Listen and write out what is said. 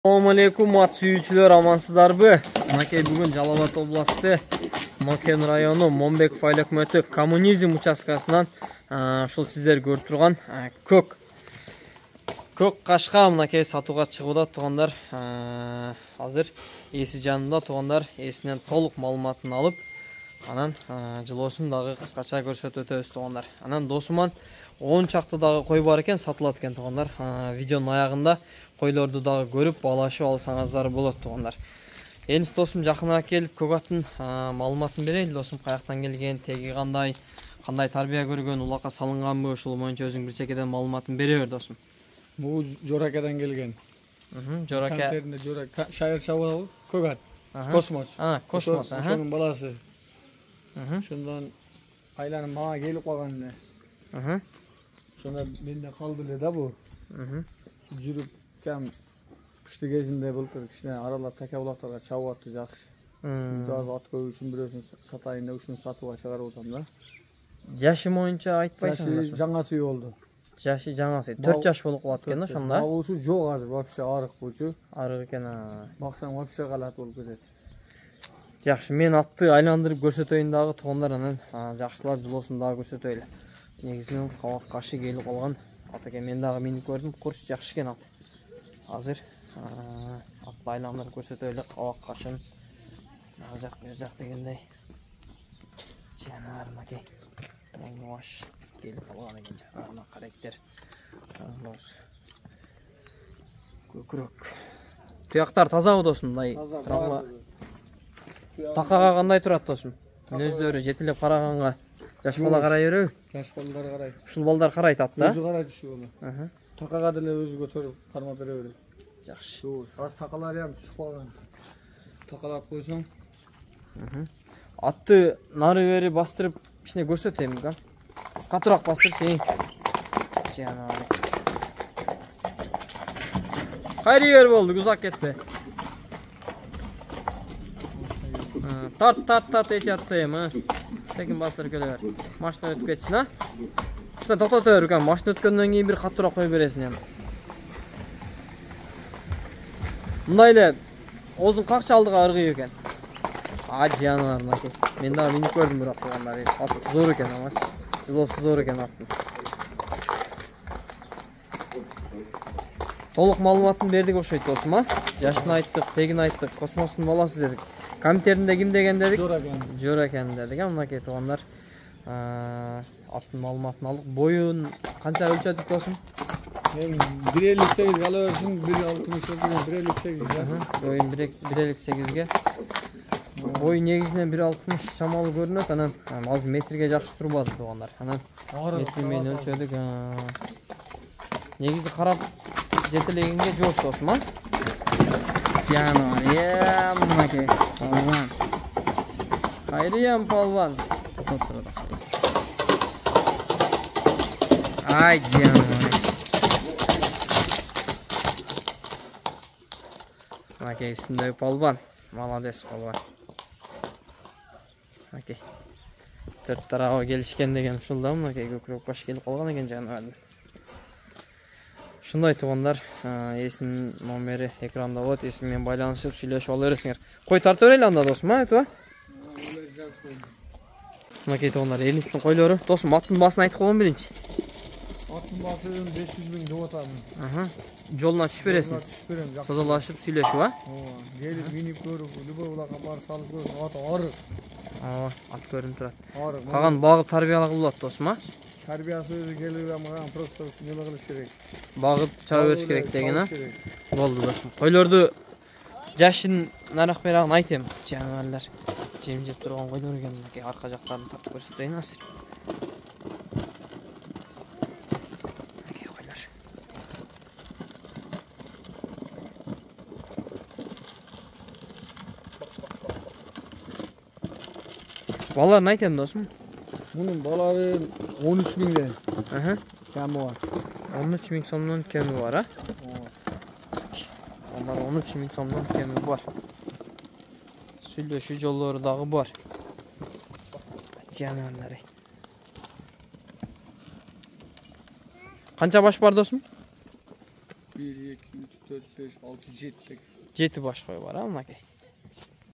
Assalamu alaikum ат сүйүүчүлөр, амансыздарбы? Мынакей бүгүн Жалал Абад областы Мокен району Момбеков айыл өкмөтү коммунизм участкасынан ушул сиздер көрүп турган көк кашка мынакей сатууга чыгууда туугандар. Азыр ээси жанында туугандар, ээсинен толук маалыматын алып, анан жылоосун дагы кыскача көрсөтүп өтөбүз туугандар. Анан досуман 10 чакты дагы кой бар экен, сатылат экен туугандар. Видеонун аягында койлорду дагы көрүп баалашып алсаңыздар болот туугандар. Элис досум жакына келип көк аттын маалыматын берейли досум, каяктан келген, теги кандай тарбия көргөн, улакка салынганбы, ушул боюнча өзүң бирсекеден маалыматын бере бер досум. Бул Жоракадан келген. Жорака. Шайыр чабалы көк ат. Космос. Космос, Ошонун баласы. Ошондон айланып мага келип калган эле. Ошондо менде калды эле да бул. Жүрүп кам кышты кезинде былтыр кичине аралап такабулактарга чабып атты жакшы. Азыр ат көбү үчүн бирөөсүн сатайын деп ушуну сатууга чыгарып атам да. Жашы боюнча айтпайсың. Жаңасы болду. Жашы жаңасы 4 жаш болуп калат экен ошондо. Абусу жок азыр, вообще арык болчу. Арык экен. Баксаң вообще калат болуп кетет. Жакшы, мен атты айландырып көрсөтөйүн дагы туугандар, анан жакшылар жылоосун дагы көрсөтөйлү. Негизинен кабак кашы келип калган ат экен. Мен дагы минип көрдүм, курс жакшы экен ат. Азыр атты айландырып көрсөтөйлү, кабак кашын. Ал жак, бер жак дегендей. Жанар макей. Моңош келип калган экен, жарана карактер. Көкүрөк. Туяктар тазабы досум, мындай травма. Такага кандай турат досум? Өздөрү жетилеп караганга жаш бала карай береби? Жаш балдар карайт. Ушул балдар карайт ат да? Өзү карайт ушул бала. Такага деле өзү көтөрүп кармап бере берет. Жакшы. Аз такалары ham түшүп калган. Такалап койсоң. Атты нары бери бастырып кичине көрсөтөйм ка. Катыраак бастырчы. Жанар. Кайры болду, узак кетти. Тарт эти аттайм, Секин бастырып келе бер. Машина өтүп кетсин, Ушуна токтото бер, машина өткөндөн кийин бир катыраак кой бересиң эми. Мындай эле оозун какча алдыга ыргый экен. Жанар макей. Мен дагы минип көрдүм, бирок калгандар ат зор экен, амач. Жылоосу зор экен аттын. Толук маалыматын бердик окшойт досум, Жашын айттык, тегин айттык, космостун баласы дедик. Комиттеринде ким деген дедик? Жоракен дедик, мынакей туугандар. Аттын маалыматын алдык. Боюн канча өлчөдүк досум? 1.58 кала берсин, 1.60 Боюн 1.58ге. Бою негизинен 1.60 чамалуу көрүнөт, анан азыр метрге жакшы турбады туугандар. Анан метр менен өлчөдүк. Негизи карап жетелегенге жоош досум, Жанар, мынакей палван. Кайрыям палван. Жанар. Мынакей үстүндөгү палван. Молодец палван. Мынакей. Төрт тарабы келишкен деген ушул да, мынакей көкүрөк баш келип калган экен жаныбардың. Ушундай туугандар, эсинин номери экранда болот, эси менен байланышып сүйлөшүп ала бересиңер. Кой тартып берели анда досум, айтпа? Мынакей туугандар, Элистин койлору. Досум, аттын баасын айтып койгон биринчи. Аттын баасы 500 миң деп атам. Жолуна түшүп бересиң. Түшүп берем, жакшы. Созолошуп сүйлөшүп, Келип минип көрүп, любой улакка барып салып көрүп, ат арык. Ат көрүнүп турат. Арык. Каган багып тарбиялагы болот досум, Тарбиясы өзү келип амган просто неме кылыш керек. Багып чаба бериш керек деген, Болду досум. Койлорду жашын нарак берагын айтем, жаныбарлар. Жем жеп турган койлор экен, мынакей арка жактарын тартып көрсөтөйүн азыр. Мынакей койлор. Баларын айтем досум. Bunun balары 13 миңден. Кеми бар. 13 миң сомдон кеми бар, Алар 13 миң сомдон кеми бар. Сүйлөшүү жолдору дагы бар. Жанарлары. Канча баш бар досум? 1, 2, 3, 4, 5, 6, 7. 7 baş koyu var ha mınakey.